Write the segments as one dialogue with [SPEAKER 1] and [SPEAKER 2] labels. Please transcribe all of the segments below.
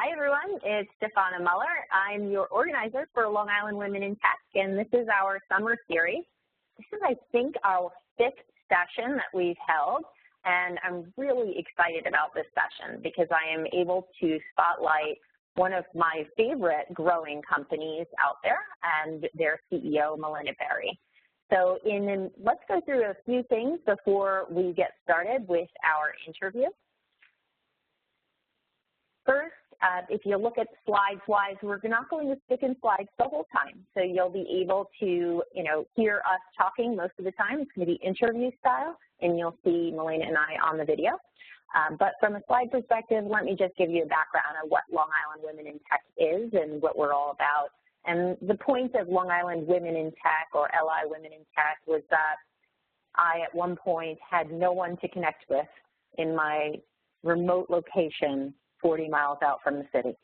[SPEAKER 1] Hi, everyone. It's Stefana Muller. I'm your organizer for Long Island Women in Tech, and this is our summer series. This is, I think, our 5th session that we've held, and I'm really excited about this session because I am able to spotlight one of my favorite growing companies out there and their CEO, Milena Berry. So let's go through a few things before we get started with our interview. First, if you look at slides-wise, we're not going to stick in slides the whole time. So you'll be able to, hear us talking most of the time. It's going to be interview style, and you'll see Milena and I on the video. But from a slide perspective, let me just give you a background of what Long Island Women in Tech is and what we're all about. And the point of Long Island Women in Tech, or LI Women in Tech, was that I, at one point, had no one to connect with in my remote location 40 miles out from the city.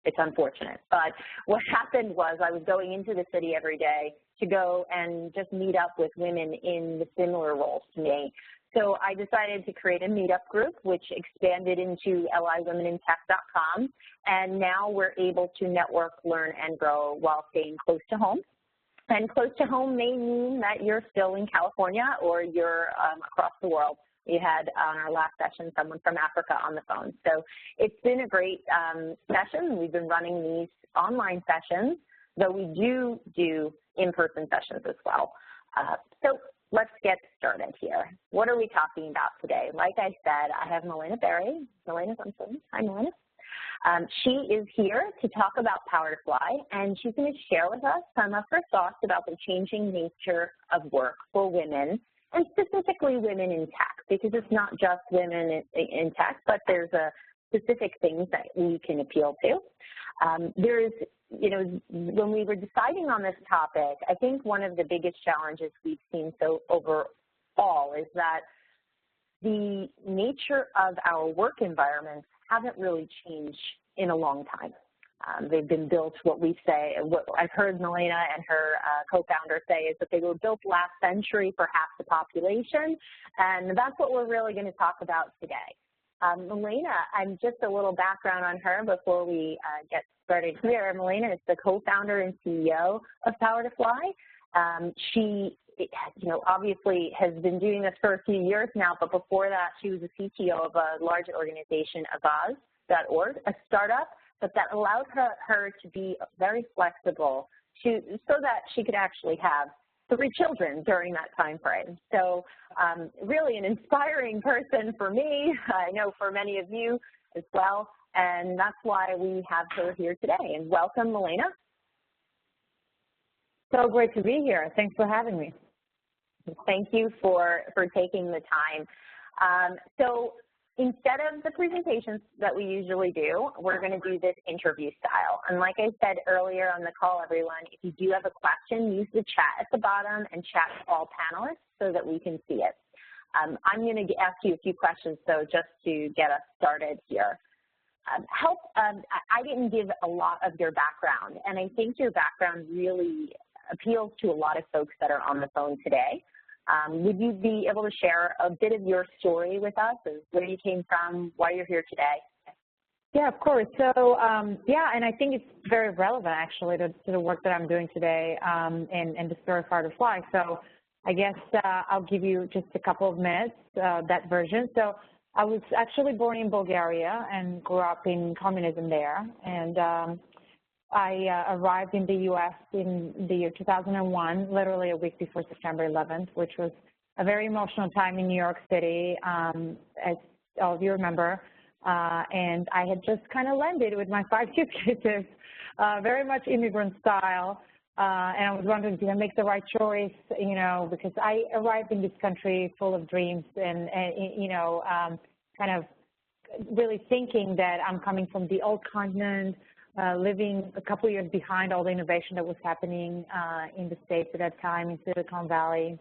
[SPEAKER 1] It's unfortunate. But what happened was I was going into the city every day to go and just meet up with women in the similar roles to me. So I decided to create a meetup group, which expanded into liwomenintech.com, and now we're able to network, learn, and grow while staying close to home. And close to home may mean that you're still in California or you're across the world. We had on our last session someone from Africa on the phone. So it's been a great session. We've been running these online sessions, though we do in-person sessions as well. So let's get started here. What are we talking about today? Like I said, I have Milena Berry. Milena's on phone. Hi, Milena. She is here to talk about PowerToFly, and she's going to share with us some of her thoughts about the changing nature of work for women, and specifically women in tech, because it's not just women in tech, but there's specific things that we can appeal to. When we were deciding on this topic, I think one of the biggest challenges we've seen overall is that the nature of our work environments haven't really changed in a long time. They've been built, what I've heard Milena and her co-founder say is that they were built last century for half the population, and that's what we're really going to talk about today. Milena, and just a little background on her before we get started here. Milena is the co-founder and CEO of PowerToFly. She obviously has been doing this for a few years now, but before that, she was the CTO of a large organization, Avaz.org, a startup, but that allowed her to be very flexible so that she could actually have 3 children during that time frame. So really an inspiring person for me, I know for many of you as well, and that's why we have her here today. And welcome, Milena.
[SPEAKER 2] So great to be here. Thanks for having me.
[SPEAKER 1] Thank you for taking the time. So instead of the presentations that we usually do, we're going to do this interview style. And like I said earlier on the call, everyone, if you do have a question, use the chat at the bottom and chat to all panelists so that we can see it. I'm going to ask you a few questions, though, just to get us started here. I didn't give a lot of your background, and I think your background really appeals to a lot of folks that are on the phone today. Would you be able to share a bit of your story with us, as where you came from, why you're here today?
[SPEAKER 2] Yeah, of course. So, and I think it's very relevant, actually, to the work that I'm doing today and the story of PowerToFly. So I guess I'll give you just a couple of minutes, that version. So I was actually born in Bulgaria and grew up in communism there. And I arrived in the U.S. in the year 2001, literally a week before September 11th, which was a very emotional time in New York City, as all of you remember. And I had just kind of landed with my 5 suitcases, very much immigrant style. And I was wondering, did I make the right choice, because I arrived in this country full of dreams and kind of really thinking that I'm coming from the old continent, living a couple years behind all the innovation that was happening in the States at that time in Silicon Valley.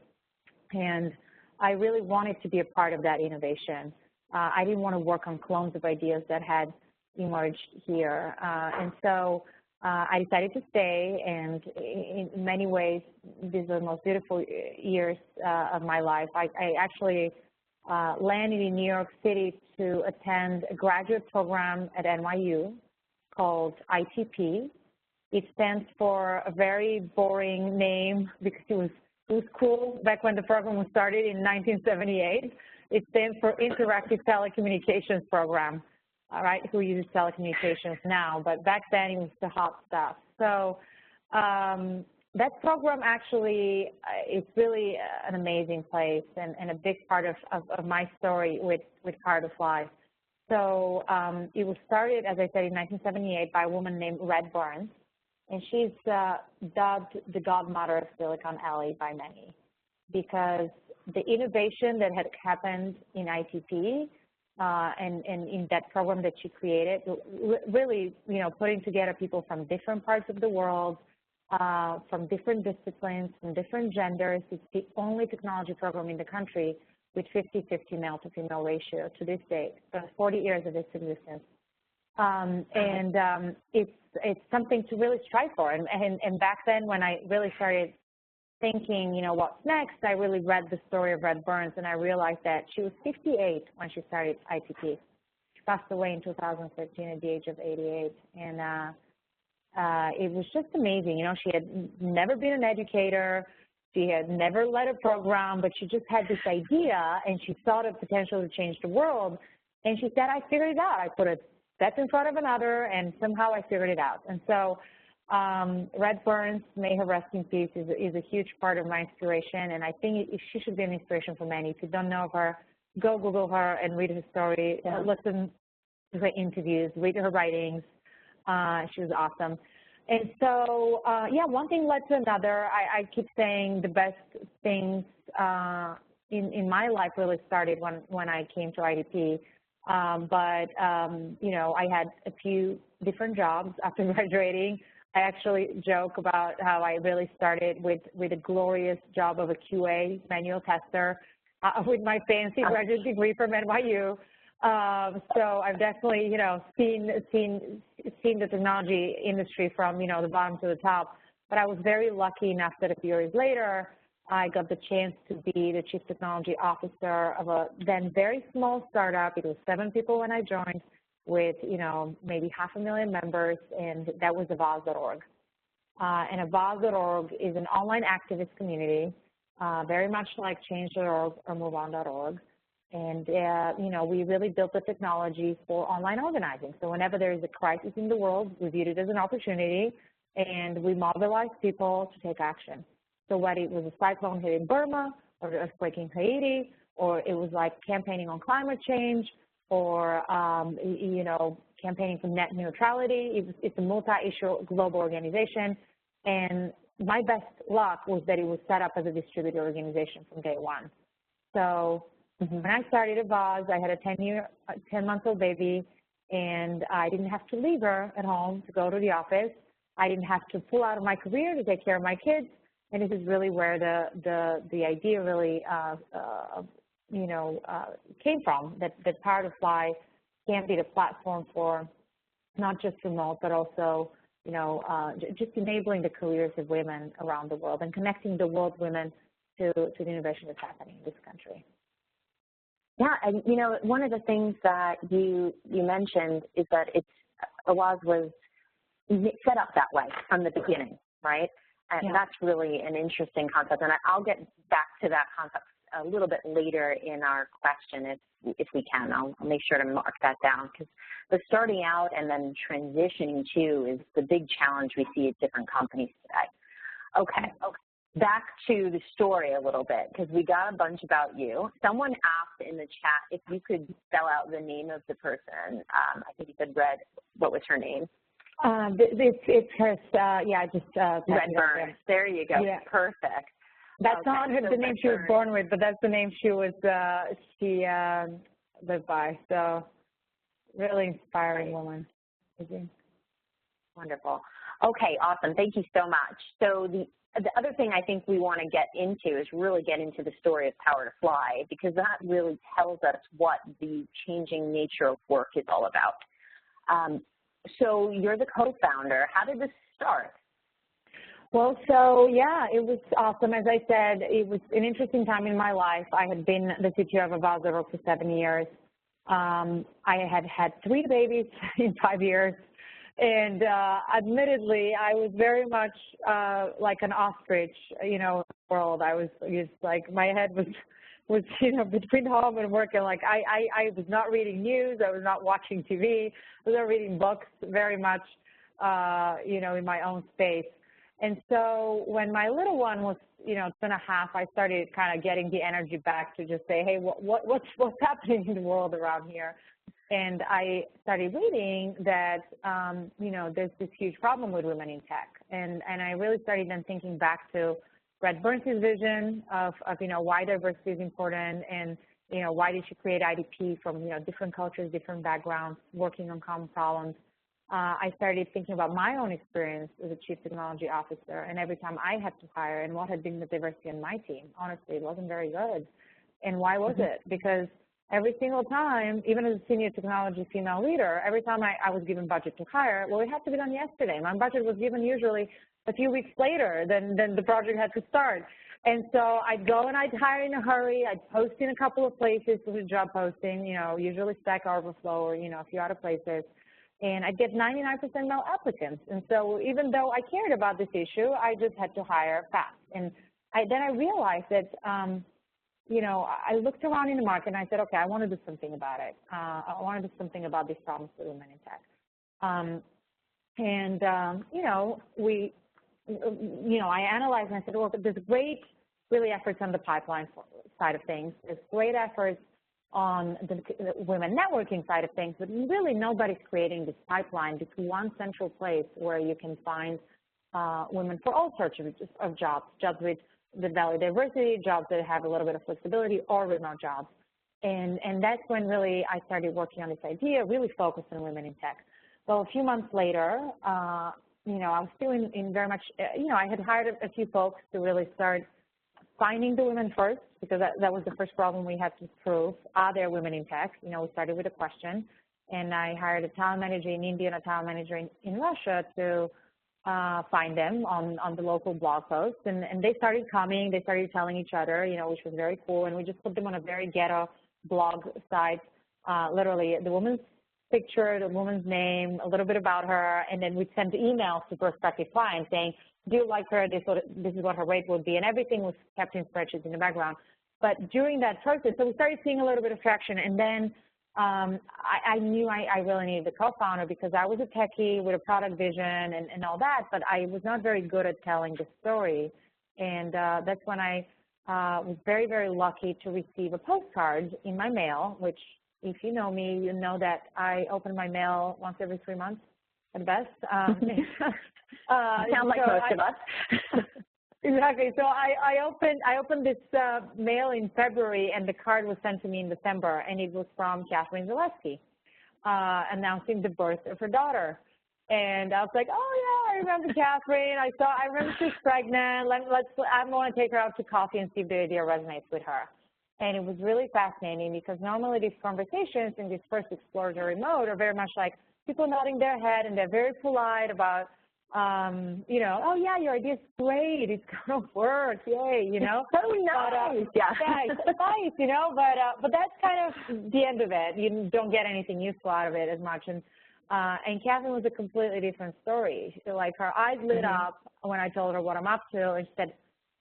[SPEAKER 2] And I really wanted to be a part of that innovation. I didn't want to work on clones of ideas that had emerged here. And so I decided to stay, and in many ways, these are the most beautiful years of my life. I actually landed in New York City to attend a graduate program at NYU called ITP. It stands for a very boring name because it was cool back when the program was started in 1978. It stands for Interactive Telecommunications Program, all right, who uses telecommunications now, but back then it was the hot stuff. So that program actually is really an amazing place and a big part of my story with PowerToFly. So it was started, as I said, in 1978 by a woman named Red Burns, and she's dubbed the godmother of Silicon Alley by many, because the innovation that had happened in ITP and in that program that she created, really, you know, putting together people from different parts of the world, from different disciplines, from different genders. It's the only technology program in the country with 50-50 male to female ratio to this date, for 40 years of its existence. It's something to really strive for. And back then, when I really started thinking, you know, what's next, I really read the story of Red Burns, and I realized that she was 58 when she started ITP. She passed away in 2013 at the age of 88, and it was just amazing. You know, she had never been an educator, she had never led a program, but she just had this idea, and she saw the potential to change the world, and she said, I figured it out. I put a step in front of another, and somehow I figured it out. And so Red Burns, may her rest in peace, is a huge part of my inspiration, and I think she should be an inspiration for many. If you don't know of her, go Google her and read her story, listen to her interviews, read her writings. She was awesome. And so, yeah, one thing led to another. I keep saying the best things in my life really started when I came to IDP. You know, I had a few different jobs after graduating. I actually joke about how I really started with a glorious job of a QA manual tester with my fancy graduate degree from NYU. So I've definitely, you know, seen the technology industry from, you know, the bottom to the top. But I was very lucky enough that a few years later, I got the chance to be the Chief Technology Officer of a then very small startup. It was 7 people when I joined, with, you know, maybe 500,000 members, and that was Avaz.org. And Avaz.org is an online activist community, very much like Change.org or MoveOn.org. And, you know, we really built the technology for online organizing. So whenever there is a crisis in the world, we viewed it as an opportunity, and we mobilized people to take action. So whether it was a cyclone hitting Burma, or an earthquake in Haiti, or it was like campaigning on climate change, or, you know, campaigning for net neutrality, it's a multi-issue global organization. And my best luck was that it was set up as a distributed organization from day one. So when I started Avaz, I had a 10-month-old baby, and I didn't have to leave her at home to go to the office. I didn't have to pull out of my career to take care of my kids. And this is really where the idea really, you know, came from, that PowerToFly can be the platform for not just remote, but also, you know, just enabling the careers of women around the world and connecting the world's women to the innovation that's happening in this country.
[SPEAKER 1] Yeah, and you know, one of the things that you mentioned is that Avaz was set up that way from the beginning, right? And that's really an interesting concept, and I'll get back to that concept a little bit later in our question if we can. I'll make sure to mark that down, because the starting out and then transitioning to is the big challenge we see at different companies today. Okay. Back to the story a little bit, because we got a bunch about you. Someone asked in the chat if you could spell out the name of the person. I think you said Red. What was her name?
[SPEAKER 2] It's her, just
[SPEAKER 1] Red Burns. There you go. Yeah. Perfect.
[SPEAKER 2] That's not the name she was born with, but that's the name she lived by. So really inspiring woman.
[SPEAKER 1] Wonderful. Okay, awesome. Thank you so much. So the other thing I think we want to get into is really get into the story of PowerToFly, because that really tells us what the changing nature of work is all about. So you're the co-founder. How did this start?
[SPEAKER 2] Well, so yeah, it was awesome. As I said, it was an interesting time in my life. I had been the CTO of Avaz.org for 7 years. I had had 3 babies in 5 years. And admittedly, I was very much like an ostrich, you know, world. I was just like, my head was, you know, between home and work, and like I was not reading news, I was not watching TV, I was not reading books very much, you know, in my own space. And so when my little one was, you know, 2.5, I started kind of getting the energy back to just say, hey, what's happening in the world around here? And I started reading that, you know, there's this huge problem with women in tech. And I really started then thinking back to Brad Burns' vision of, you know, why diversity is important, and, you know, why did she create IDP from, you know, different cultures, different backgrounds, working on common problems. I started thinking about my own experience as a chief technology officer, and every time I had to hire, and what had been the diversity in my team. Honestly, it wasn't very good. And why was it? Because every single time, even as a senior technology female leader, every time I was given budget to hire, well, it had to be done yesterday. My budget was given usually a few weeks later than the project had to start. And so I'd go and I'd hire in a hurry. I'd post in a couple of places with a job posting, you know, usually Stack Overflow or, you know, a few other places. And I'd get 99% male applicants. And so even though I cared about this issue, I just had to hire fast. And then I realized that, you know, I looked around in the market and I said, okay, I want to do something about it. I want to do something about these problems with women in tech. You know, I analyzed and I said, well, there's great, really, efforts on the pipeline side of things. There's great efforts on the women networking side of things, but really nobody's creating this pipeline, this one central place where you can find women for all sorts of jobs, jobs with the value diversity, jobs that have a little bit of flexibility, or remote jobs. And that's when really I started working on this idea, really focused on women in tech. Well, a few months later, you know, I was still in very much, you know, I had hired a few folks to really start finding the women first, because that was the first problem we had to prove. Are there women in tech? You know, we started with a question, and I hired a talent manager in India and a talent manager in Russia to find them on the local blog posts, and they started coming, they started telling each other, you know, which was very cool, and we just put them on a very ghetto blog site, literally the woman's picture, the woman's name, a little bit about her, and then we'd send emails to prospective clients saying, do you like her, this is what her rate would be, and everything was kept in spreadsheets in the background. But during that process, so we started seeing a little bit of traction, and then I knew I really needed a co-founder, because I was a techie with a product vision and all that, but I was not very good at telling the story. And that's when I was very, very lucky to receive a postcard in my mail, which, if you know me, you know that I open my mail once every 3 months at best.
[SPEAKER 1] Sound like most of us.
[SPEAKER 2] Exactly. So I opened this mail in February, and the card was sent to me in December, and it was from Catherine Zaleski, announcing the birth of her daughter. And I was like, oh yeah, I remember Catherine. I remember she was pregnant. I'm going to take her out to coffee and see if the idea resonates with her. And it was really fascinating, because normally these conversations in this first exploratory mode are very much like people nodding their head, and they're very polite about, you know, oh yeah, your idea's great, it's gonna work, yay, you know.
[SPEAKER 1] So nice, yeah,
[SPEAKER 2] it's nice, you know. But that's kind of the end of it. You don't get anything useful out of it as much. And Catherine was a completely different story. So, like, her eyes lit up when I told her what I'm up to, and she said,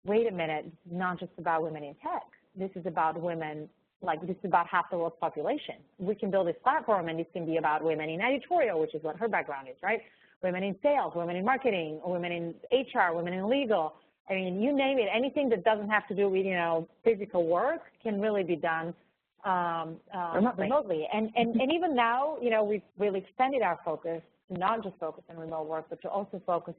[SPEAKER 2] wait a minute, it's not just about women in tech. This is about women. Like, this is about half the world's population. We can build this platform, and this can be about women in editorial, which is what her background is, right? Women in sales, women in marketing, women in HR, women in legal. I mean, you name it, anything that doesn't have to do with, you know, physical work can really be done remotely. And even now, you know, we've really extended our focus to not just focus on remote work, but to also focus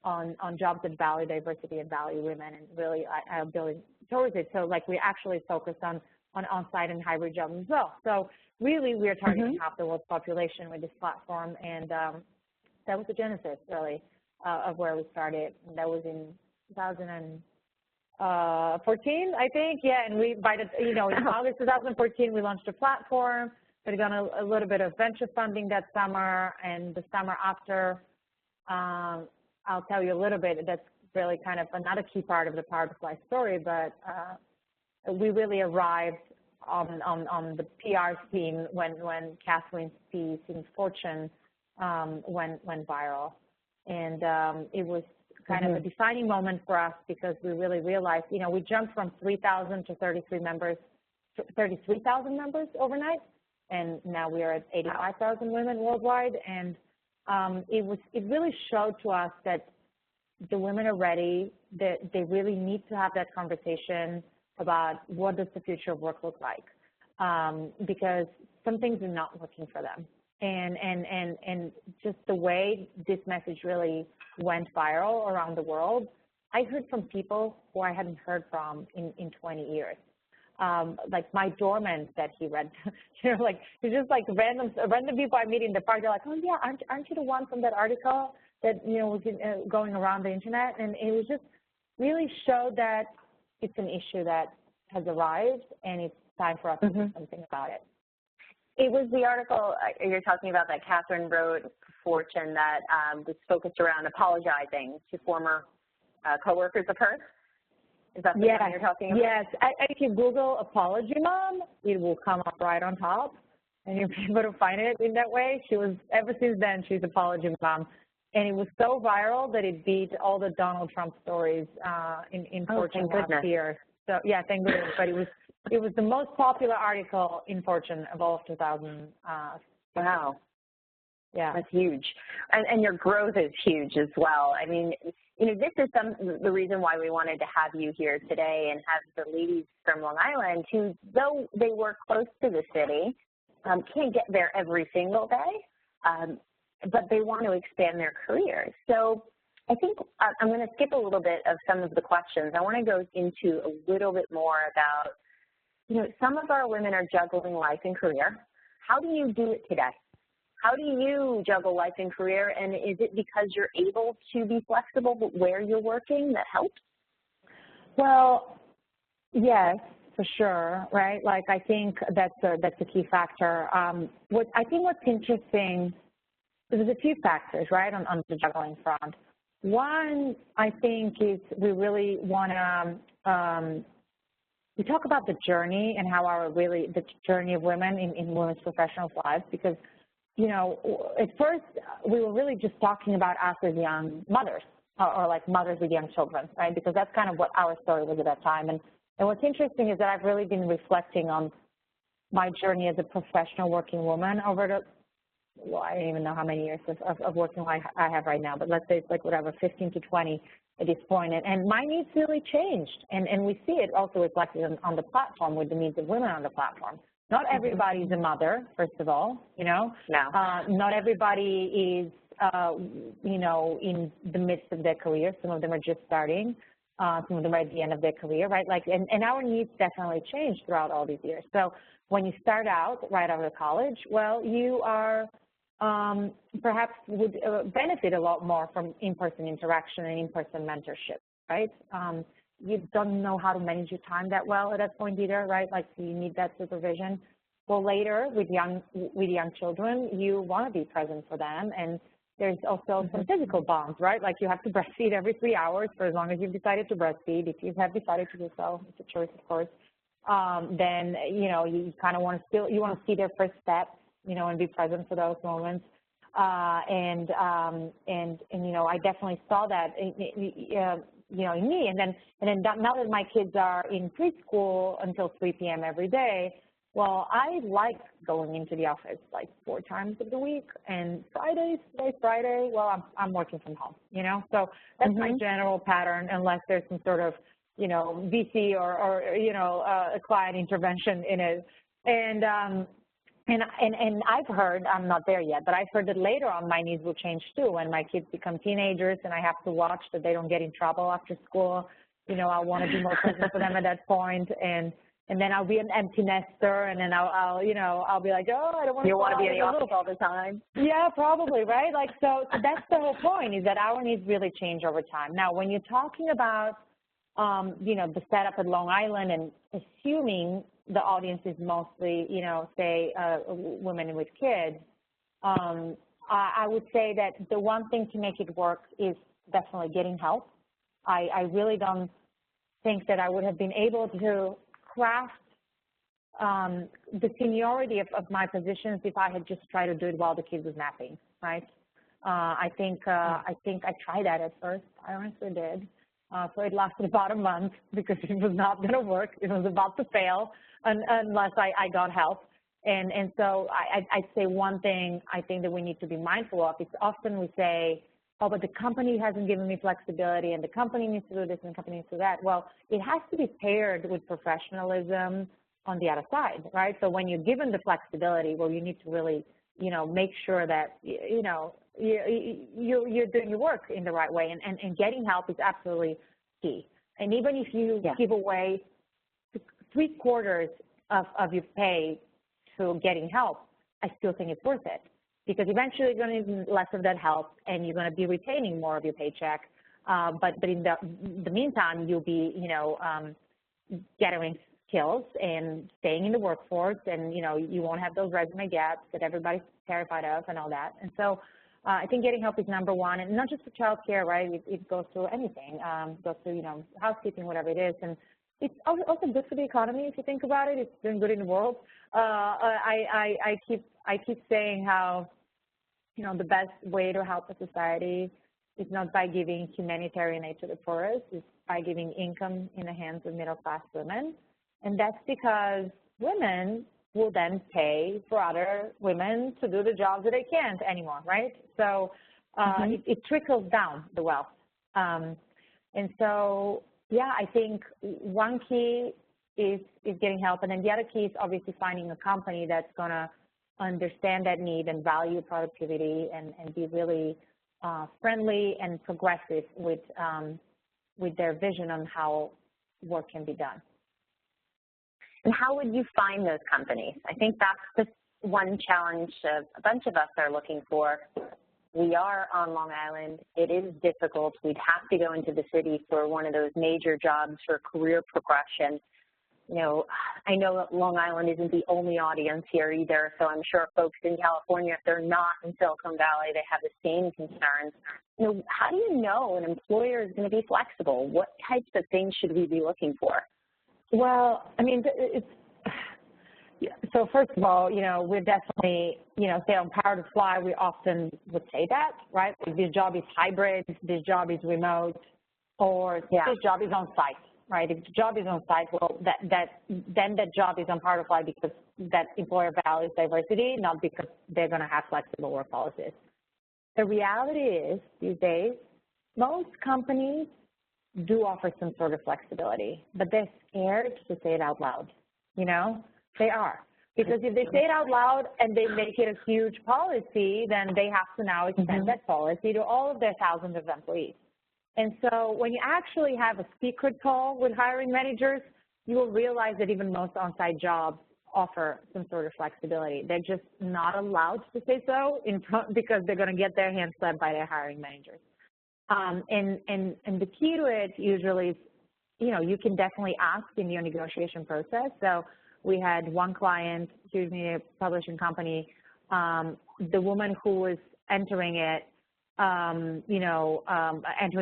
[SPEAKER 2] on jobs that value diversity and value women, and really are building towards it. So, like, we actually focus on on-site and hybrid jobs as well. So really, we are targeting half the world's population with this platform, and that was the genesis, really, of where we started. And that was in 2014, I think. Yeah, and we, in August 2014, we launched a platform. We'd done a little bit of venture funding that summer, and the summer after, I'll tell you a little bit. That's really kind of another key part of the PowerToFly story, but we really arrived on the PR scene when Catherine's piece in Fortune went viral. And it was kind of a defining moment for us because we really realized, you know, we jumped from 3,000 to 33,000 members overnight, and now we are at 85,000 women worldwide. And it really showed to us that the women are ready, that they really need to have that conversation about what does the future of work look like, because some things are not working for them. And just the way this message really went viral around the world, I heard from people who I hadn't heard from in 20 years. Like my doorman said he read, you know, like it's just like random people I meet in the park. They're like, oh yeah, aren't you the one from that article that, you know, was going around the internet? And it was just really showed that it's an issue that has arrived and it's time for us to do something about it.
[SPEAKER 1] It was the article you're talking about that Catherine wrote for Fortune that was focused around apologizing to former coworkers of hers. Is that the one you're talking about?
[SPEAKER 2] Yes. If you Google apology mom, it will come up right on top, and you'll be able to find it in that way. She was, ever since then, she's apology mom. And it was so viral that it beat all the Donald Trump stories in Fortune last year. So, yeah, thank goodness. But it was the most popular article in Fortune of all of 2000.
[SPEAKER 1] Wow.
[SPEAKER 2] Yeah.
[SPEAKER 1] That's huge. And your growth is huge as well. I mean, you know, this is the reason why we wanted to have you here today and have the ladies from Long Island who, though they work close to the city, can't get there every single day, but they want to expand their careers. So I think I'm going to skip a little bit of some of the questions. I want to go into a little bit more about, you know, some of our women are juggling life and career. How do you do it today? How do you juggle life and career, and is it because you're able to be flexible but where you're working that helps?
[SPEAKER 2] Well, yes, for sure, right? Like I think that's a key factor. I think what's interesting, there's a few factors, right, on the juggling front. One, I think, is we really want to we talk about the journey and how the journey of women in women's professional lives, because, you know, at first we were really just talking about us as young mothers or like mothers with young children, right? Because that's kind of what our story was at that time. And what's interesting is that I've really been reflecting on my journey as a professional working woman over the, well, I don't even know how many years of working life I have right now, but let's say it's like whatever, 15 to 20 at this point. And my needs really changed. And we see it also reflected on the platform with the needs of women on the platform. Not everybody is a mother, first of all, you know.
[SPEAKER 1] No.
[SPEAKER 2] Not everybody is, you know, in the midst of their career. Some of them are just starting. Some of them are at the end of their career, right? Like, and our needs definitely change throughout all these years. So when you start out right out of college, well, you are perhaps would benefit a lot more from in-person interaction and in-person mentorship, right? You don't know how to manage your time that well at that point either, right? Like you need that supervision. Well, later with young children, you want to be present for them, and there's also some physical bonds, right? Like you have to breastfeed every 3 hours for as long as you've decided to breastfeed. If you have decided to do so, it's a choice, of course. Then you know you kind of want to see their first steps, you know, and be present for those moments. And you know, I definitely saw that, you know, in me. And then now that my kids are in preschool until 3 p.m. every day, well, I like going into the office like 4 times of the week. And today's Friday, well, I'm working from home, you know. So that's my general pattern, unless there's some sort of, you know, VC or you know, a client intervention in it. And I've heard, I'm not there yet, but I've heard that later on my needs will change too. When my kids become teenagers and I have to watch that they don't get in trouble after school, you know, I want to be more present for them at that point. And then I'll be an empty nester, and then I'll you know, I'll be like, oh, I don't want to.
[SPEAKER 1] You want to be in the office all the time.
[SPEAKER 2] Yeah, probably, right? Like, so that's the whole point, is that our needs really change over time. Now, when you're talking about, you know, the setup at Long Island and assuming the audience is mostly, you know, say women with kids, I would say that the one thing to make it work is definitely getting help. I really don't think that I would have been able to craft the seniority of my positions if I had just tried to do it while the kid was napping, right? I think I tried that at first. I honestly did. So it lasted about a month because it was not going to work. It was about to fail unless I got help. And so I'd say one thing I think that we need to be mindful of is often we say, oh, but the company hasn't given me flexibility, and the company needs to do this, and the company needs to do that. Well, it has to be paired with professionalism on the other side, right? So when you're given the flexibility, well, you need to really, make sure that, you're doing your work in the right way, and getting help is absolutely key. And even if you give away 3/4 of your pay to getting help, I still think it's worth it, because eventually you're going to need less of that help, and you're going to be retaining more of your paycheck. But in the meantime, you'll be, gathering skills and staying in the workforce, and, you won't have those resume gaps that everybody's terrified of and all that. And so I think getting help is number one, and not just for child care, right? It goes to anything. It goes to, housekeeping, whatever it is. And it's also good for the economy if you think about it. It's doing good in the world. I keep saying how, the best way to help a society is not by giving humanitarian aid to the poorest, it's by giving income in the hands of middle-class women. And that's because women will then pay for other women to do the jobs that they can't anymore, right? So it trickles down the wealth. And so, yeah, I think one key is getting help, and then the other key is obviously finding a company that's going to understand that need and value productivity and be really friendly and progressive with their vision on how work can be done.
[SPEAKER 1] And how would you find those companies? I think that's the one challenge a bunch of us are looking for. We are on Long Island. It is difficult. We'd have to go into the city for one of those major jobs for career progression. I know that Long Island isn't the only audience here either, so I'm sure folks in California, if they're not in Silicon Valley, they have the same concerns. How do you know an employer is going to be flexible? What types of things should we be looking for?
[SPEAKER 2] Well, I mean, so first of all, we're definitely, say on PowerToFly, we often would say that, right? Like this job is hybrid, this job is remote, or this job is on site, right? If the job is on site, well, then that job is on PowerToFly because that employer values diversity, not because they're going to have flexible work policies. The reality is, these days, most companies do offer some sort of flexibility, but they're scared to say it out loud, They are. Because if they say it out loud and they make it a huge policy, then they have to now extend that policy to all of their thousands of employees. And so when you actually have a secret call with hiring managers, you will realize that even most on-site jobs offer some sort of flexibility. They're just not allowed to say so because they're going to get their hands slapped by their hiring managers. And the key to it usually is, you can definitely ask in your negotiation process. So we had one client, huge media publishing company, the woman who was entering it, entering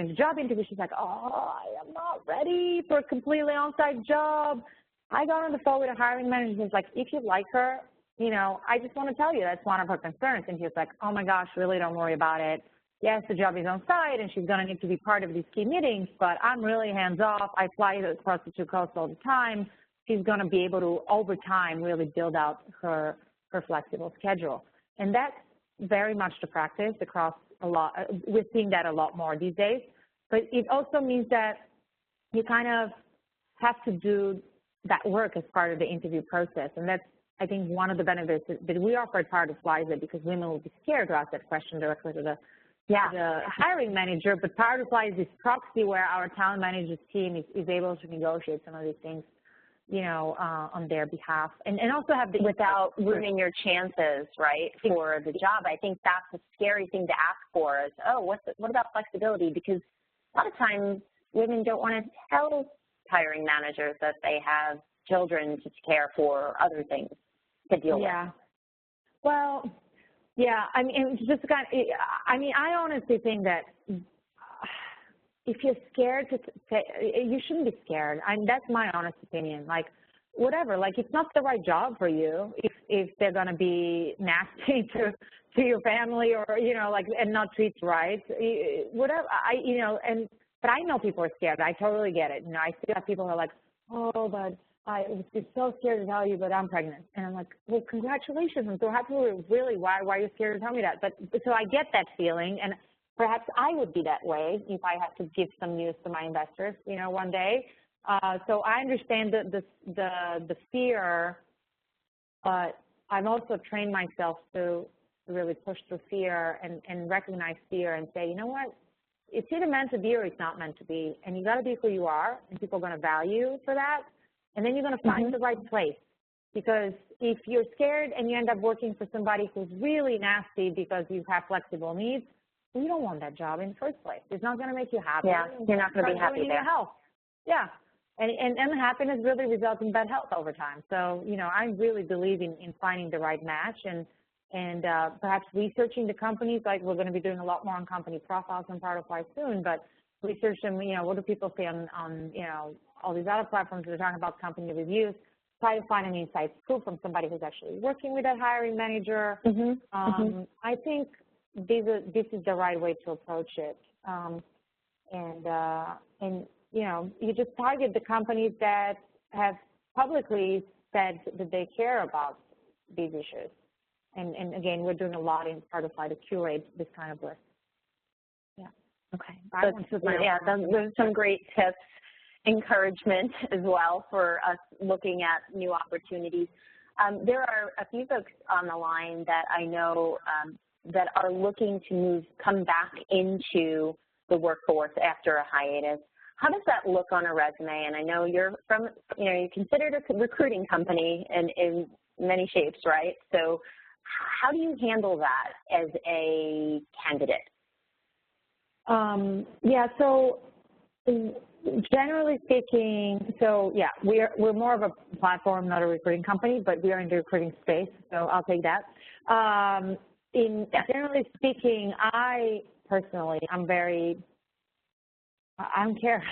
[SPEAKER 2] the job interview, she's like, oh, I am not ready for a completely on-site job. I got on the phone with a hiring manager. He's like, if you like her, I just want to tell you that's one of her concerns. And he was like, oh my gosh, really don't worry about it. Yes, the job is on site and she's going to need to be part of these key meetings, but I'm really hands off. I fly across the two coasts all the time. She's going to be able to, over time, really build out her flexible schedule. And that's very much the practice across a lot. We're seeing that a lot more these days. But it also means that you kind of have to do that work as part of the interview process. And that's, I think, one of the benefits that we offer at PowerToFly is that because women will be scared to ask that question directly to the hiring manager, but PowerToFly is this proxy where our talent managers team is able to negotiate some of these things, on their behalf, and also have the
[SPEAKER 1] without ruining your chances, right, for the job. I think that's a scary thing to ask for is, oh, what about flexibility? Because a lot of times women don't want to tell hiring managers that they have children to care for or other things to deal with.
[SPEAKER 2] Well, I mean, I honestly think that if you're scared to say, you shouldn't be scared. That's my honest opinion. Like, whatever, like it's not the right job for you if they're going to be nasty to your family or, you know, like, and not treat right, whatever, you know, but I know people are scared. I totally get it. You know, I see that people are like, oh, but I was just so scared to tell you, but I'm pregnant. And I'm like, well, congratulations. I'm so happy. Really, why are you scared to tell me that? But so I get that feeling, and perhaps I would be that way if I had to give some news to my investors, you know, one day. So I understand the fear, but I've also trained myself to really push through fear and recognize fear and say, you know what, it's either meant to be or it's not meant to be, and you got to be who you are, and people are going to value you for that, and then you're going to find the right place. Because if you're scared and you end up working for somebody who's really nasty because you have flexible needs, well, you don't want that job in the first place. It's not going to make you happy.
[SPEAKER 1] Yeah, you're not going to be happy there.
[SPEAKER 2] Health. Yeah, and unhappiness really results in bad health over time. So, you know, I really believe in finding the right match and perhaps researching the companies. Like we're going to be doing a lot more on company profiles on PowerToFly soon, but research them, you know, what do people say on you know, all these other platforms that are talking about company reviews. Try to find an inside scoop from somebody who's actually working with that hiring manager. I think this is the right way to approach it. And you know, you just target the companies that have publicly said that they care about these issues. And again, we're doing a lot in PowerToFly to curate this kind of list. Yeah.
[SPEAKER 1] Okay. Yeah, those are some great tips, encouragement as well for us looking at new opportunities. There are a few folks on the line that I know that are looking to come back into the workforce after a hiatus. How does that look on a resume? And I know you're from, you know, you're considered a recruiting company in many shapes, right? So how do you handle that as a candidate?
[SPEAKER 2] Yeah, so generally speaking, so yeah, we're more of a platform, not a recruiting company, but we are in the recruiting space, so I'll take that. Generally speaking, I personally, I don't care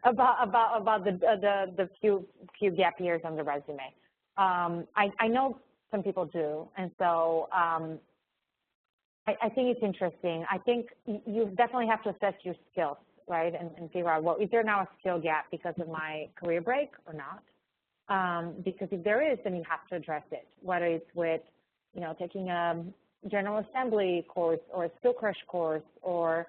[SPEAKER 2] about the few gap years on the resume. I know some people do, and so I think it's interesting. I think you definitely have to assess your skills, right, and figure out, well, is there now a skill gap because of my career break or not? Because if there is, then you have to address it, whether it's with, you know, taking a general assembly course or a skill crush course or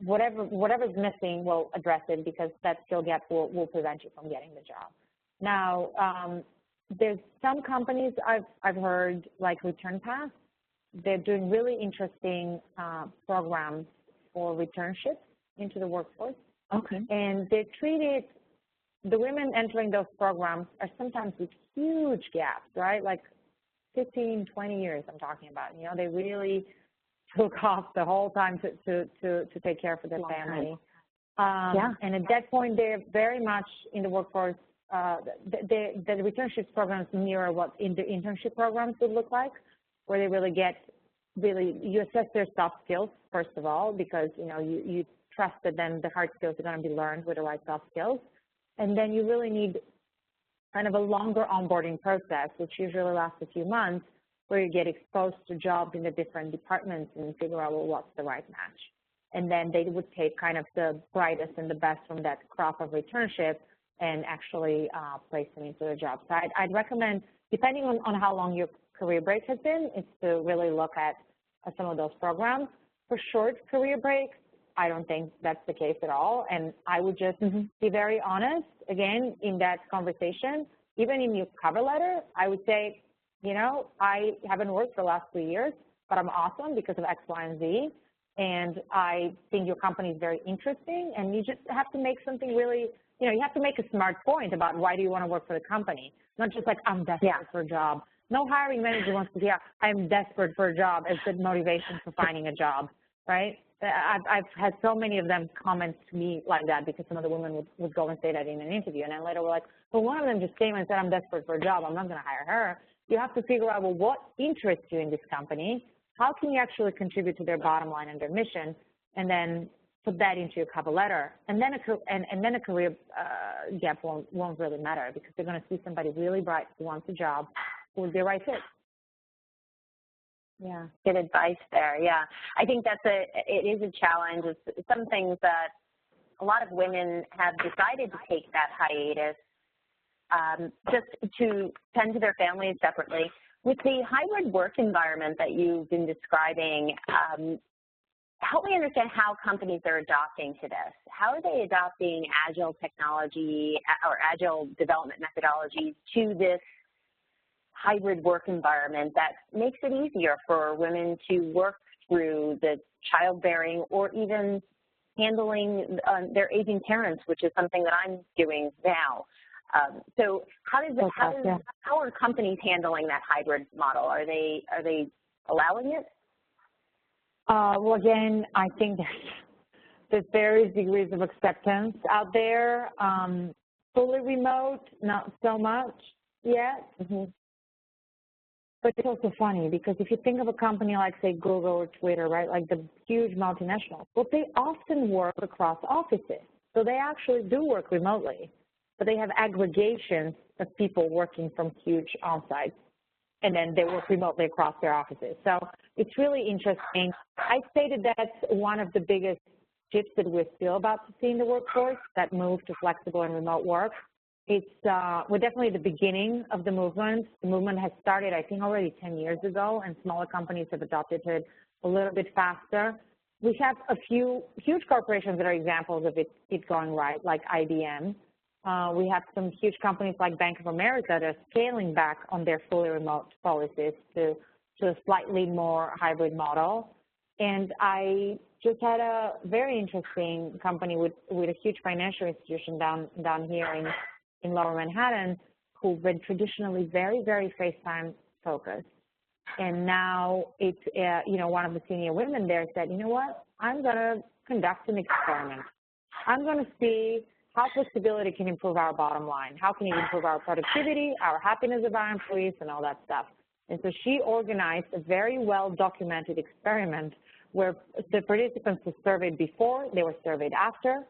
[SPEAKER 2] whatever's missing, we'll address it because that skill gap will prevent you from getting the job. Now, there's some companies I've heard, like ReturnPath, they're doing really interesting programs for returnships into the workforce.
[SPEAKER 1] Okay.
[SPEAKER 2] And they treated the women entering those programs are sometimes with huge gaps, right? Like 15, 20 years I'm talking about. You know, they really took off the whole time to take care of their family. And at that point, they're very much in the workforce. The returnships programs mirror what the internship programs would look like, where they you assess their soft skills, first of all, because, you know, you trust that then the hard skills are going to be learned with the right soft skills. And then you really need kind of a longer onboarding process, which usually lasts a few months, where you get exposed to jobs in the different departments and figure out, well, what's the right match. And then they would take kind of the brightest and the best from that crop of returnship and actually place them into the job. So I'd recommend, depending on how long your career break has been, is to really look at some of those programs. For short career breaks, I don't think that's the case at all. And I would just be very honest, again, in that conversation. Even in your cover letter, I would say, you know, I haven't worked for the last 3 years, but I'm awesome because of X, Y, and Z. And I think your company is very interesting. And you just have to make something really, you know, you have to make a smart point about why do you want to work for the company, not just like, I'm desperate for a job. No hiring manager wants to hear, I'm desperate for a job as good motivation for finding a job, right? I've had so many of them comment to me like that because some of the women would go and say that in an interview, and then later we're like, well, one of them just came and said, I'm desperate for a job, I'm not going to hire her. You have to figure out, well, what interests you in this company? How can you actually contribute to their bottom line and their mission? And then put that into your cover letter, and then a career gap won't really matter because they're going to see somebody really bright who wants a job who would be the right fit. Yeah.
[SPEAKER 1] Good advice there. Yeah, I think it is a challenge. It's some things that a lot of women have decided to take that hiatus just to tend to their families separately. With the hybrid work environment that you've been describing, help me understand how companies are adopting to this. How are they adopting agile technology or agile development methodologies to this hybrid work environment that makes it easier for women to work through the childbearing or even handling their aging parents, which is something that I'm doing now. So how are companies handling that hybrid model? Are they allowing it?
[SPEAKER 2] Well, again, I think there's various degrees of acceptance out there. Fully remote, not so much yet. Mm-hmm. But it's also funny because if you think of a company like, say, Google or Twitter, right, like the huge multinationals, well, they often work across offices. So they actually do work remotely, but they have aggregations of people working from huge on-sites, and then they work remotely across their offices. So it's really interesting. I say that that's one of the biggest shifts that we're still about to see in the workforce, that move to flexible and remote work. We're definitely at the beginning of the movement. The movement has started, I think, already 10 years ago, and smaller companies have adopted it a little bit faster. We have a few huge corporations that are examples of it going right, like IBM. We have some huge companies like Bank of America that are scaling back on their fully remote policies to a slightly more hybrid model. And I just had a very interesting company with a huge financial institution down here in Lower Manhattan, who've been traditionally very, very FaceTime focused. And now it's, one of the senior women there said, you know what, I'm going to conduct an experiment. I'm going to see how flexibility can improve our bottom line. How can it improve our productivity, our happiness of our employees, and all that stuff. And so she organized a very well-documented experiment where the participants were surveyed before, they were surveyed after,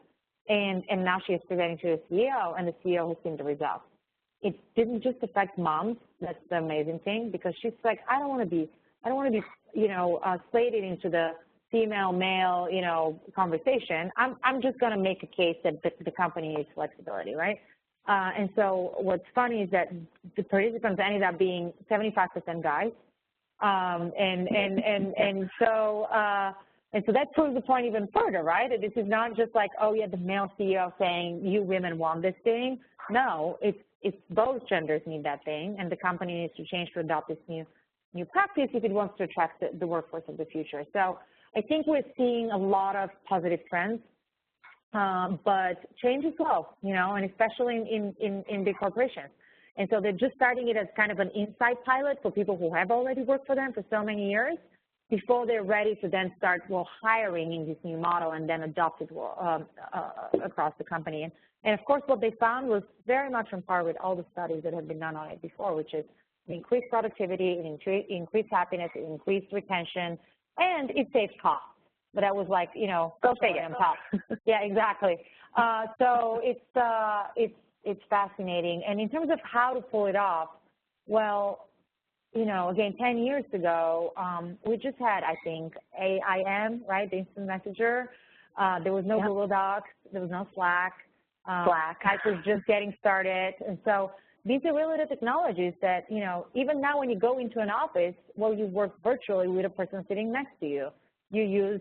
[SPEAKER 2] and now she is presenting to the CEO, and the CEO has seen the results. It didn't just affect moms. That's the amazing thing, because she's like, I don't want to be, slated into the female-male, conversation. I'm just going to make a case that the company needs flexibility, right? And so what's funny is that the participants ended up being 75% guys, and so that proves the point even further, right? That this is not just like, oh yeah, the male CEO saying you women want this thing. No, it's both genders need that thing, and the company needs to change to adopt this new practice if it wants to attract the workforce of the future. So I think we're seeing a lot of positive trends, but change is slow, and especially in big corporations. And so they're just starting it as kind of an inside pilot for people who have already worked for them for so many years before they're ready to then start, hiring in this new model and then adopt it across the company. And of course, what they found was very much on par with all the studies that have been done on it before, which is increased productivity, increased happiness, increased retention, and it saves costs. But that was like, go figure on top. Yeah, exactly. So it's fascinating. And in terms of how to pull it off, well, again, 10 years ago, we just had, I think, AIM, right, the instant messenger. There was no Google Docs. There was no Slack. Skype was just getting started. And so these are really the technologies that, even now when you go into an office, you work virtually with a person sitting next to you. You use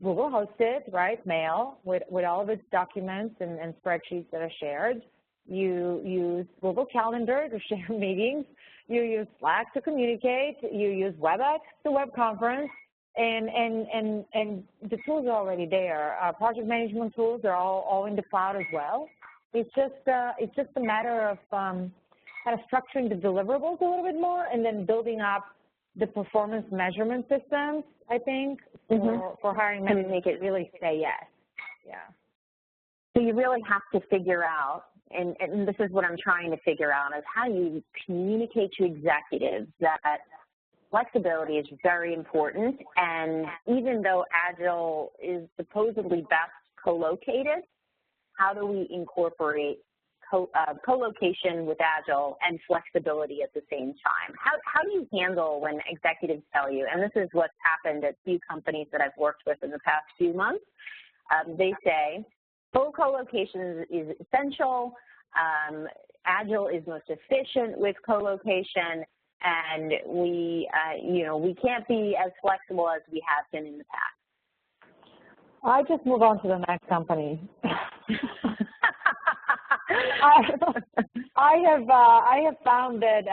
[SPEAKER 2] Google Hosted, right, mail, with all of its documents and spreadsheets that are shared. You use Google Calendar to share meetings. You use Slack to communicate. You use WebEx to web conference, and the tools are already there. Project management tools are all in the cloud as well. It's just a matter of kind of structuring the deliverables a little bit more, and then building up the performance measurement systems, I think, for hiring managers to make it really say yes. Yeah.
[SPEAKER 1] So you really have to figure out, and this is what I'm trying to figure out, is how you communicate to executives that flexibility is very important, and even though Agile is supposedly best co-located, how do we incorporate co-location with Agile and flexibility at the same time? How do you handle when executives tell you, and this is what's happened at few companies that I've worked with in the past few months, they say, full co-location is essential, Agile is most efficient with co-location, and we can't be as flexible as we have been in the past.
[SPEAKER 2] I just move on to the next company. I have found that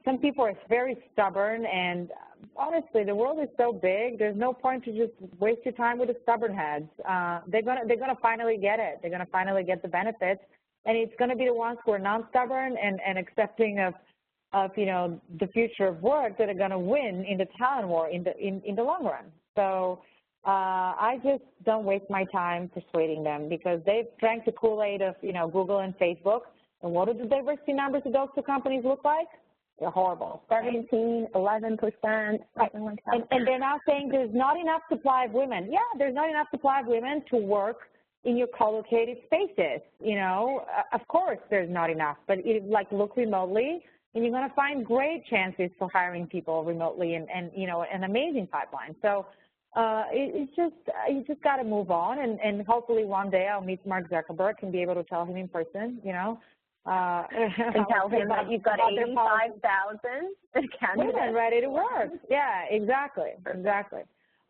[SPEAKER 2] some people are very stubborn, and honestly, the world is so big. There's no point to just waste your time with the stubborn heads. They're gonna finally get it. They're gonna finally get the benefits, and it's gonna be the ones who are non-stubborn and accepting of the future of work that are gonna win in the talent war in the long run. So I just don't waste my time persuading them, because they've drank the Kool-Aid of Google and Facebook. And what do the diversity numbers of those two companies look like? They're horrible.
[SPEAKER 1] 17, 11%, something like that.
[SPEAKER 2] And they're now saying there's not enough supply of women. Yeah, there's not enough supply of women to work in your co-located spaces. Of course there's not enough, but look remotely, and you're going to find great chances for hiring people remotely, and an amazing pipeline. So you just got to move on, and hopefully one day I'll meet Mark Zuckerberg and be able to tell him in person,
[SPEAKER 1] and tell him that you've got 85,000 candidates
[SPEAKER 2] women ready to work. Yeah, exactly.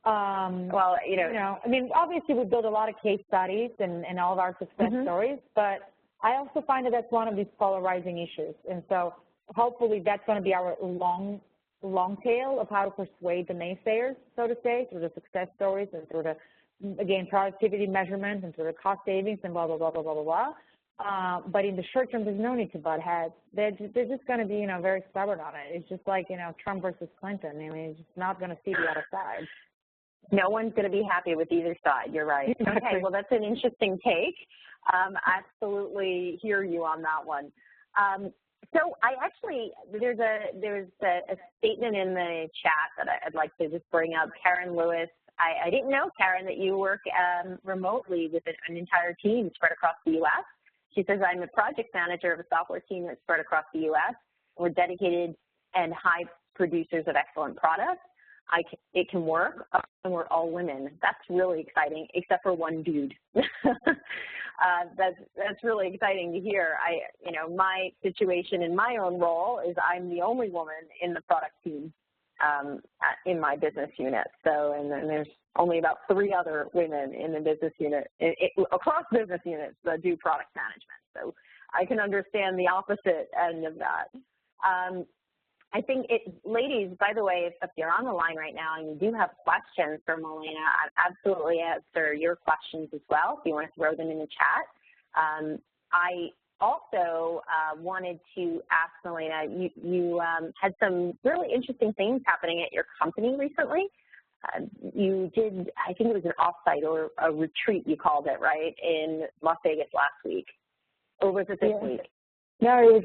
[SPEAKER 1] Well,
[SPEAKER 2] I mean, obviously we build a lot of case studies and all of our success stories, but I also find that that's one of these polarizing issues, and so hopefully that's going to be our long tail of how to persuade the naysayers, so to say, through the success stories and through the, again, productivity measurement and through the cost savings and blah, blah, blah, blah, blah, blah, blah. But in the short term, there's no need to butt heads. They're just going to be, very stubborn on it. It's just like, Trump versus Clinton. I mean, it's just not going to see the other side.
[SPEAKER 1] No one's going to be happy with either side. You're right. Okay, well, that's an interesting take. I absolutely hear you on that one. So there's a statement in the chat that I'd like to just bring up. Karen Lewis, I didn't know, Karen, that you work remotely with an entire team spread across the U.S. She says, I'm a project manager of a software team that's spread across the U.S. We're dedicated and high producers of excellent products. It can work, and we're all women. That's really exciting, except for one dude. That's really exciting to hear. My situation in my own role is I'm the only woman in the product team in my business unit. So, and then there's only about 3 other women in the business unit, across business units that do product management. So I can understand the opposite end of that. I think, ladies, by the way, if you're on the line right now and you do have questions for Milena, I'd absolutely answer your questions as well, if you want to throw them in the chat. I also wanted to ask Milena, you had some really interesting things happening at your company recently. You did, I think it was an offsite or a retreat, you called it, right, in Las Vegas last week. Or was it this week?
[SPEAKER 2] No, it was,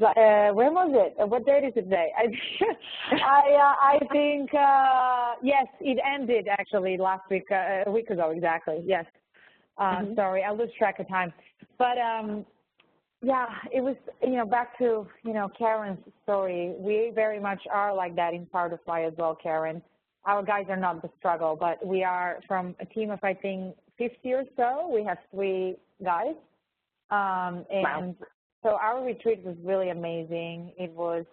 [SPEAKER 2] when was it? What date is it today? I think, yes, it ended actually last week, a week ago, exactly, yes. Sorry, I lose track of time. But, yeah, it was, back to, Karen's story. We very much are like that in PowerToFly as well, Karen. Our guys are not the struggle, but we are from a team of, I think, 50 or so. We have 3 guys. And wow. So our retreat was really amazing. It was,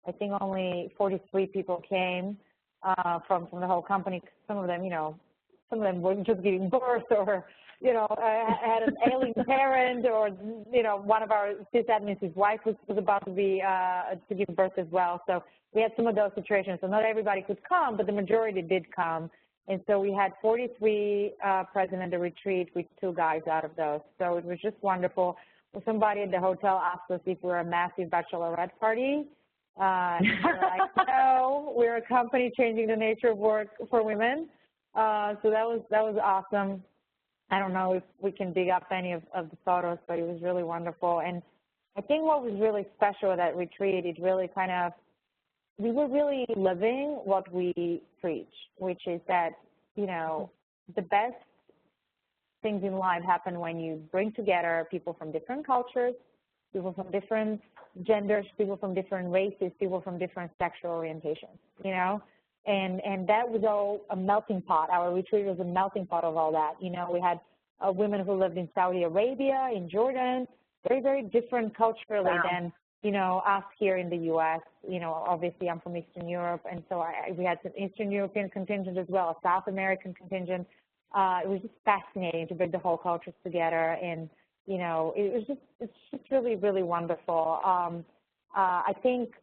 [SPEAKER 2] I think, only 43 people came from the whole company. Some of them, some of them were just giving birth, or, had an ailing parent, or, one of our sysadmins, his wife was about to be to give birth as well. So we had some of those situations. So not everybody could come, but the majority did come. And so we had 43 present at the retreat with 2 guys out of those. So it was just wonderful. Somebody at the hotel asked us if we're a massive bachelorette party. And we're like, no, we're a company changing the nature of work for women. So that was awesome. I don't know if we can dig up any of the photos, but it was really wonderful. And I think what was really special at that retreat, it really kind of we were really living what we preach, which is that, you know, the best things in life happen when you bring together people from different cultures, people from different genders, people from different races, people from different sexual orientations, you know? And that was all a melting pot. Our retreat was a melting pot of all that. You know, we had women who lived in Saudi Arabia, in Jordan, very, very different culturally than, you know, us here in the U.S. You know, obviously I'm from Eastern Europe, and so we had some Eastern European contingent as well, a South American contingent. It was just fascinating to bring the whole cultures together, and, you know, it's just really, really wonderful. I think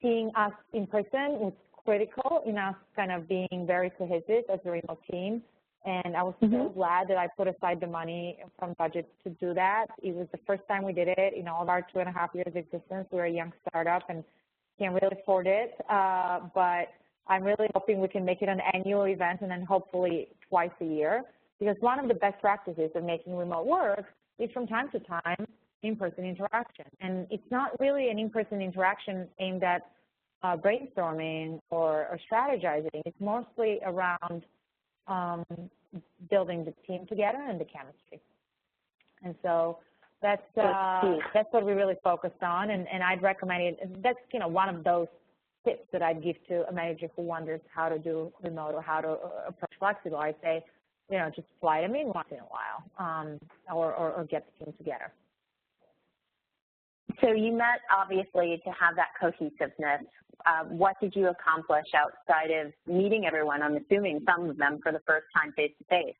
[SPEAKER 2] seeing us in person was critical in us kind of being very cohesive as a remote team. And I was so glad that I put aside the money from budget to do that. It was the first time we did it in all of our 2.5 years of existence. We're a young startup and can't really afford it. But I'm really hoping we can make it an annual event and then hopefully twice a year. Because one of the best practices of making remote work is from time to time in-person interaction. And it's not really an in-person interaction aimed at brainstorming or strategizing. It's mostly around building the team together and the chemistry. And so that's what we really focused on, and I'd recommend it. That's, you know, one of those tips that I'd give to a manager who wonders how to do remote or how to approach flexible. I'd say, you know, just fly them in once in a while, or get the team together.
[SPEAKER 1] So you met, obviously, to have that cohesiveness. What did you accomplish outside of meeting everyone? I'm assuming some of them for the first time face-to-face.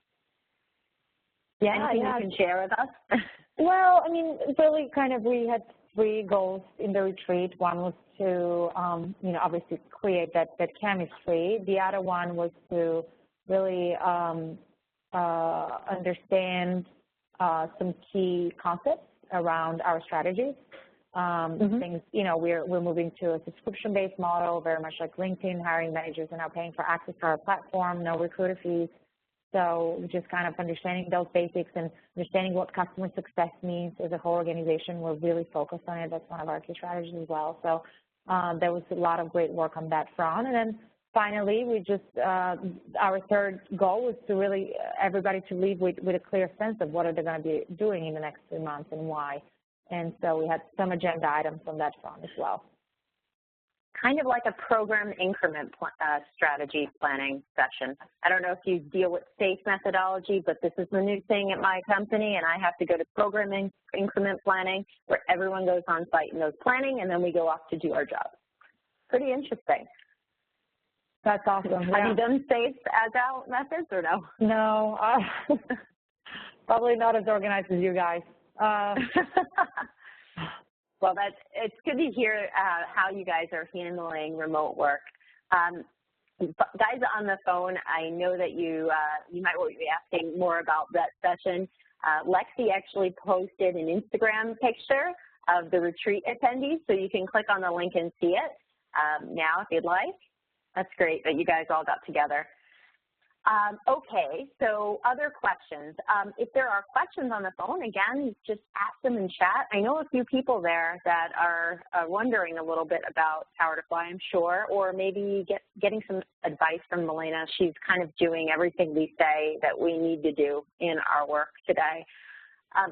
[SPEAKER 1] Anything you can share with us?
[SPEAKER 2] Well, I mean, really kind of we had 3 goals in the retreat. One was to, you know, obviously create that chemistry. The other one was to really understand some key concepts around our strategies. Things, you know, we're moving to a subscription-based model, very much like LinkedIn. Hiring managers are now paying for access to our platform, no recruiter fees. So just kind of understanding those basics and understanding what customer success means as a whole organization. We're really focused on it. That's one of our key strategies as well. So there was a lot of great work on that front. And then finally, we just, our third goal was to really everybody to leave with a clear sense of what are they going to be doing in the next 3 months and why. And so we had some agenda items on that front as well.
[SPEAKER 1] Kind of like a program increment strategy planning session. I don't know if you deal with SAFe methodology, but this is the new thing at my company, and I have to go to program increment planning, where everyone goes on site and does planning, and then we go off to do our job. Pretty interesting.
[SPEAKER 2] That's awesome.
[SPEAKER 1] Have you done SAFe agile methods or no?
[SPEAKER 2] No, probably not as organized as you guys.
[SPEAKER 1] Well, it's good to hear how you guys are handling remote work. Guys on the phone, I know that you might be asking more about that session. Lexi actually posted an Instagram picture of the retreat attendees, so you can click on the link and see it now if you'd like. That's great that you guys all got together. Okay, so other questions. If there are questions on the phone, again, just ask them in chat. I know a few people there that are wondering a little bit about PowerToFly, I'm sure, or maybe getting some advice from Milena. She's kind of doing everything we say that we need to do in our work today.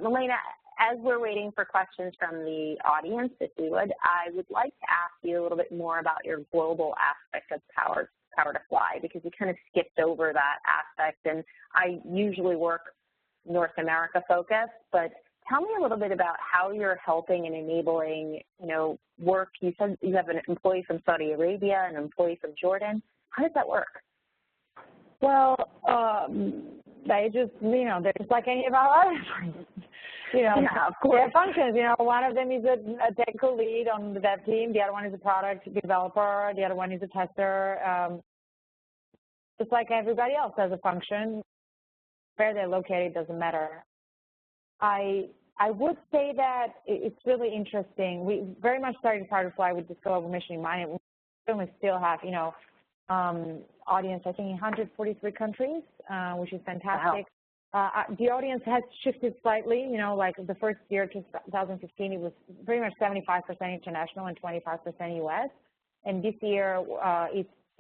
[SPEAKER 1] Milena, as we're waiting for questions from the audience, if we would, I would like to ask you a little bit more about your global aspect of PowerToFly, because you kind of skipped over that aspect, and I usually work North America focused, but tell me a little bit about how you're helping and enabling, you know, work. You said you have an employee from Saudi Arabia, an employee from Jordan. How does that work?
[SPEAKER 2] Well, they just, you know, they're just like any of our other friends. You know,
[SPEAKER 1] yeah, of course.
[SPEAKER 2] Their functions, you know, one of them is a technical lead on the dev team, the other one is a product developer, the other one is a tester. Just like everybody else has a function, where they're located doesn't matter. I would say that it's really interesting. We very much started PowerToFly with this global mission in mind. We certainly still have, you know, audience, I think, in 143 countries, which is fantastic. Wow. The audience has shifted slightly, you know, like the first year, 2015, it was pretty much 75% international and 25% US. And this year,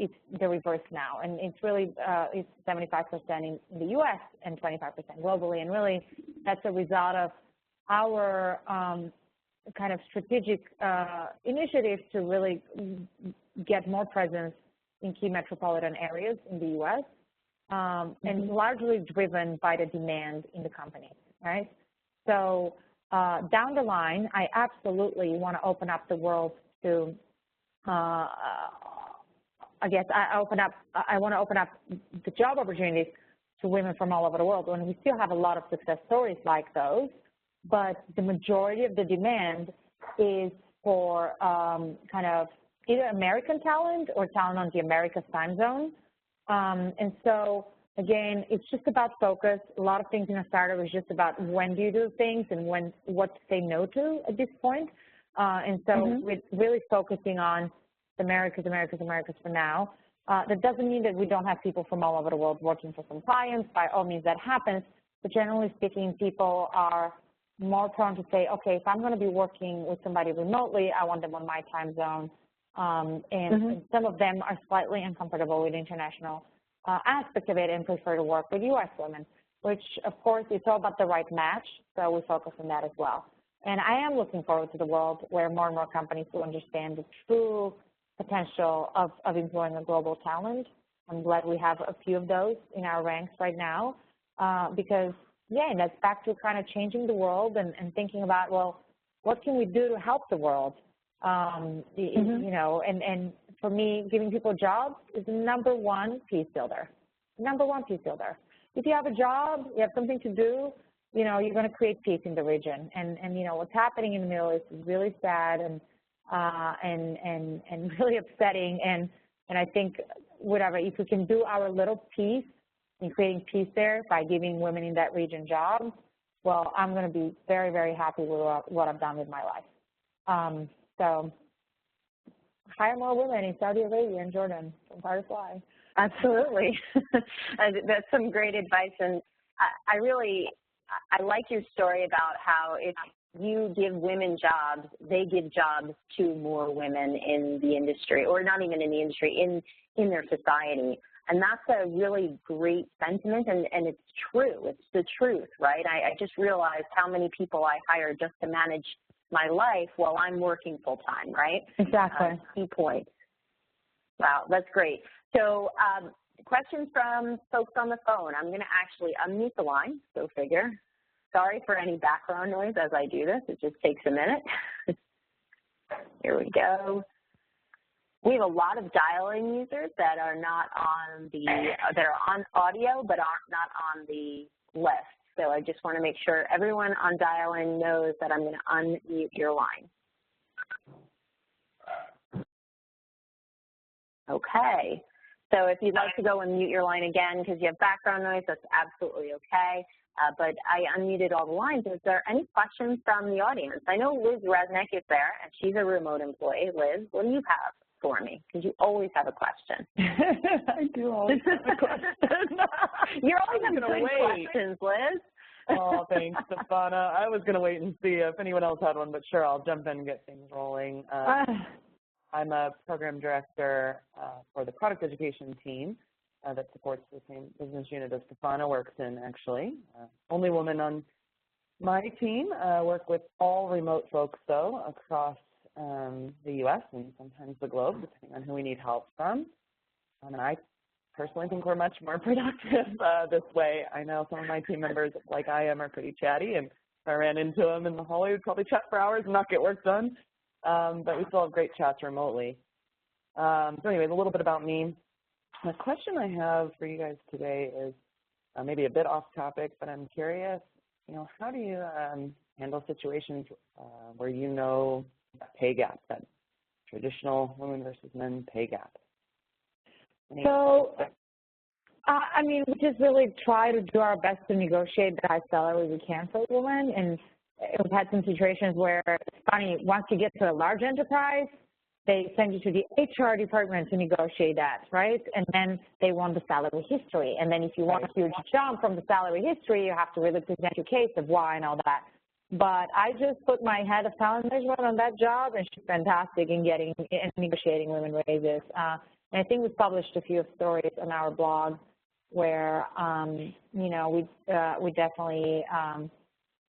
[SPEAKER 2] it's the reverse now, and it's really it's 75% in the U.S. and 25% globally, and really that's a result of our kind of strategic initiatives to really get more presence in key metropolitan areas in the U.S. And largely driven by the demand in the company, right? So down the line, I absolutely want to open up the world to I guess I want to open up the job opportunities to women from all over the world, and we still have a lot of success stories like those, but the majority of the demand is for kind of either American talent or talent on the Americas time zone. And so, again, it's just about focus. A lot of things in a startup is just about when do you do things and what to say no to at this point. And so we're really focusing on Americas for now. That doesn't mean that we don't have people from all over the world working for some clients. By all means, that happens. But generally speaking, people are more prone to say, okay, if I'm going to be working with somebody remotely, I want them on my time zone. And some of them are slightly uncomfortable with the international aspect of it and prefer to work with U.S. women, which, of course, it's all about the right match. So we focus on that as well. And I am looking forward to the world where more and more companies will understand the true potential of employing a global talent. I'm glad we have a few of those in our ranks right now because, yeah, that's back to kind of changing the world and thinking about, well, what can we do to help the world? You know, and for me, giving people jobs is the number one peace builder. If you have a job, you have something to do, you know, you're going to create peace in the region. And you know, what's happening in the Middle East is really sad and really upsetting. And I think whatever, if we can do our little piece in creating peace there by giving women in that region jobs, well, I'm going to be very, very happy with what I've done with my life. So hire more women in Saudi Arabia and Jordan from PowerToFly.
[SPEAKER 1] Absolutely. That's some great advice. And I like your story about how if you give women jobs, they give jobs to more women in the industry, or not even in the industry, in their society. And that's a really great sentiment, and it's true. It's the truth, right? I just realized how many people I hire just to manage my life while I'm working full-time, right?
[SPEAKER 2] Exactly.
[SPEAKER 1] Key point. Wow, that's great. So questions from folks on the phone. I'm going to actually unmute the line, go figure. Sorry for any background noise as I do this. It just takes a minute. Here we go. We have a lot of dial-in users that are not on the, that are on audio but are not on the list. So I just want to make sure everyone on dial-in knows that I'm going to unmute your line. Okay. So if you'd like to go and mute your line again because you have background noise, that's absolutely okay. But I unmuted all the lines. Is there any questions from the audience? I know Liz Resnick is there, and she's a remote employee. Liz, what do you have for me? Because you always have a question.
[SPEAKER 3] I do always have a question.
[SPEAKER 1] You're always having good questions, Liz.
[SPEAKER 3] Oh, thanks, Stefana. I was going to wait and see if anyone else had one, but sure, I'll jump in and get things rolling. I'm a program director for the product education team that supports the same business unit as Stefana works in, actually. Only woman on my team. Work with all remote folks, though, across the U.S. and sometimes the globe, depending on who we need help from. And I personally think we're much more productive this way. I know some of my team members, like I am, are pretty chatty, and if I ran into them in the hallway, we'd probably chat for hours and not get work done. But we still have great chats remotely. So anyways, a little bit about me. The question I have for you guys today is maybe a bit off topic, but I'm curious, you know, how do you handle situations where you know that pay gap, that traditional women versus men pay gap?
[SPEAKER 2] So, I mean, we just really try to do our best to negotiate the high salary we can for women, and we've had some situations where it's funny, once you get to a large enterprise, they send you to the HR department to negotiate that, right? And then they want the salary history. And then if you want a huge jump from the salary history, you have to really present your case of why and all that. But I just put my head of talent management on that job, and she's fantastic in getting and negotiating women raises. And I think we've published a few stories on our blog where, you know, we definitely,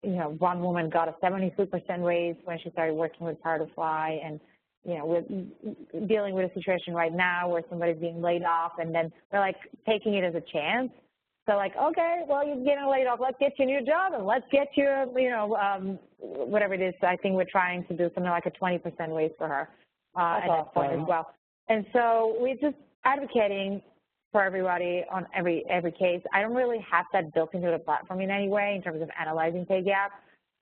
[SPEAKER 2] you know, one woman got a 73% raise when she started working with PowerToFly, and you know, we're dealing with a situation right now where somebody's being laid off, and then they're like taking it as a chance. So like, okay, well, you're getting laid off, let's get you a new job, and let's get you, you know, whatever it is. I think we're trying to do something like a 20% raise for her at that point as well. And so we're just advocating for everybody on every case. I don't really have that built into the platform in any way in terms of analyzing pay gap,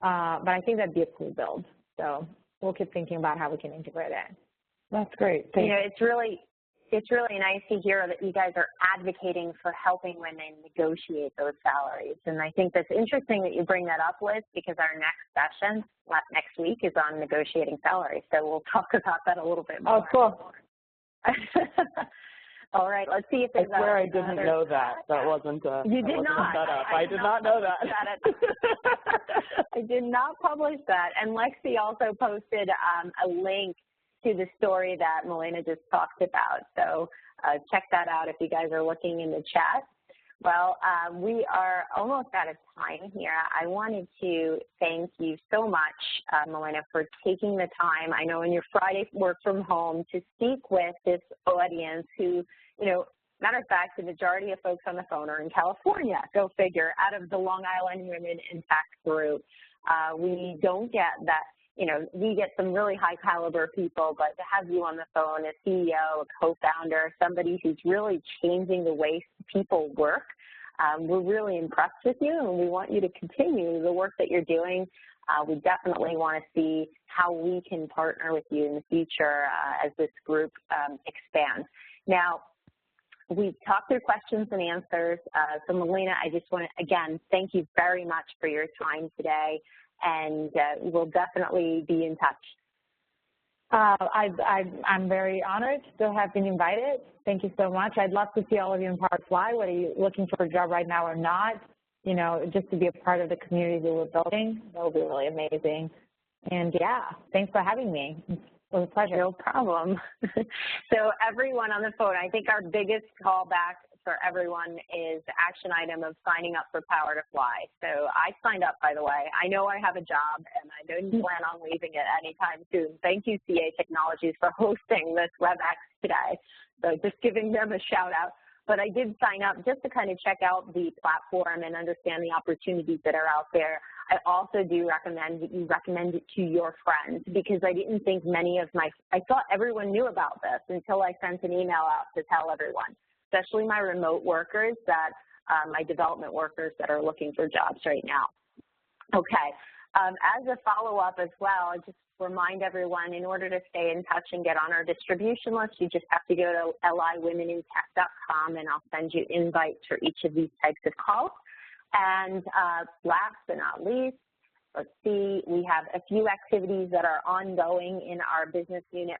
[SPEAKER 2] but I think that'd be a cool build. So we'll keep thinking about how we can integrate it.
[SPEAKER 3] That's great. Thank you.
[SPEAKER 1] You know, it's really nice to hear that you guys are advocating for helping women negotiate those salaries. And I think that's interesting that you bring that up, Liz, because our next session next week is on negotiating salaries. So we'll talk about that a little bit more.
[SPEAKER 2] Oh, cool.
[SPEAKER 1] All right, let's see if there's
[SPEAKER 3] I swear I didn't know that. That wasn't a
[SPEAKER 1] You did not.
[SPEAKER 3] set up. I did not know that.
[SPEAKER 1] I did not publish that. And Lexi also posted a link to the story that Milena just talked about. So check that out if you guys are looking in the chat. Well, we are almost out of time here. I wanted to thank you so much, Milena, for taking the time. I know in your Friday work from home to speak with this audience who, you know, matter of fact, the majority of folks on the phone are in California. Go figure, out of the Long Island Women in Tech group. We don't get that, you know, we get some really high caliber people, but to have you on the phone, a CEO, a co-founder, somebody who's really changing the way people work, we're really impressed with you, and we want you to continue the work that you're doing. We definitely want to see how we can partner with you in the future as this group expands. Now, we've talked through questions and answers. So, Milena, I just want to, again, thank you very much for your time today, and we'll definitely be in touch.
[SPEAKER 2] I'm very honored to have been invited. Thank you so much. I'd love to see all of you in PowerToFly, whether you're looking for a job right now or not, you know, just to be a part of the community that we're building. That would be really amazing. And, yeah, thanks for having me. It was a pleasure.
[SPEAKER 1] No problem. So everyone on the phone, I think our biggest callback for everyone is the action item of signing up for PowerToFly. So I signed up, by the way. I know I have a job, and I don't plan on leaving it anytime soon. Thank you, CA Technologies, for hosting this WebEx today. So just giving them a shout out. But I did sign up just to kind of check out the platform and understand the opportunities that are out there. I also do recommend that you recommend it to your friends, because I didn't think many of I thought everyone knew about this until I sent an email out to tell everyone, especially my remote workers, that my development workers that are looking for jobs right now. Okay, as a follow-up as well, I just remind everyone, in order to stay in touch and get on our distribution list, you just have to go to liwomenintech.com, and I'll send you invites for each of these types of calls. And last but not least, let's see, we have a few activities that are ongoing in our business unit,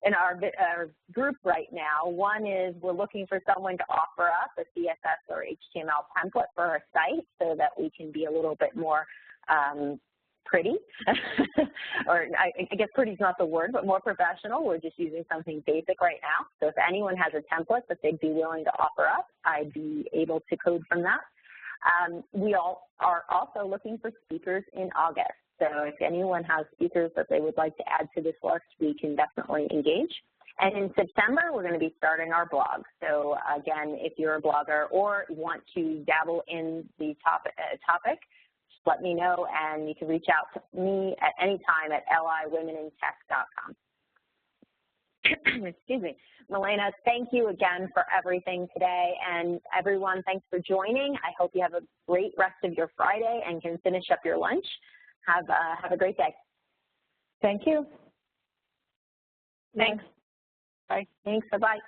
[SPEAKER 1] in our group right now. One is we're looking for someone to offer us a CSS or HTML template for our site so that we can be a little bit more pretty, or I guess pretty is not the word, but more professional. We're just using something basic right now. So if anyone has a template that they'd be willing to offer us, I'd be able to code from that. We all are also looking for speakers in August. So if anyone has speakers that they would like to add to this list, we can definitely engage. And in September, we're going to be starting our blog. So again, if you're a blogger or want to dabble in the topic, just let me know, and you can reach out to me at any time at liwomenintech.com. Excuse me. Milena, thank you again for everything today. And everyone, thanks for joining. I hope you have a great rest of your Friday and can finish up your lunch. Have a great day.
[SPEAKER 2] Thank you.
[SPEAKER 1] Thanks. Bye. Thanks. Bye-bye.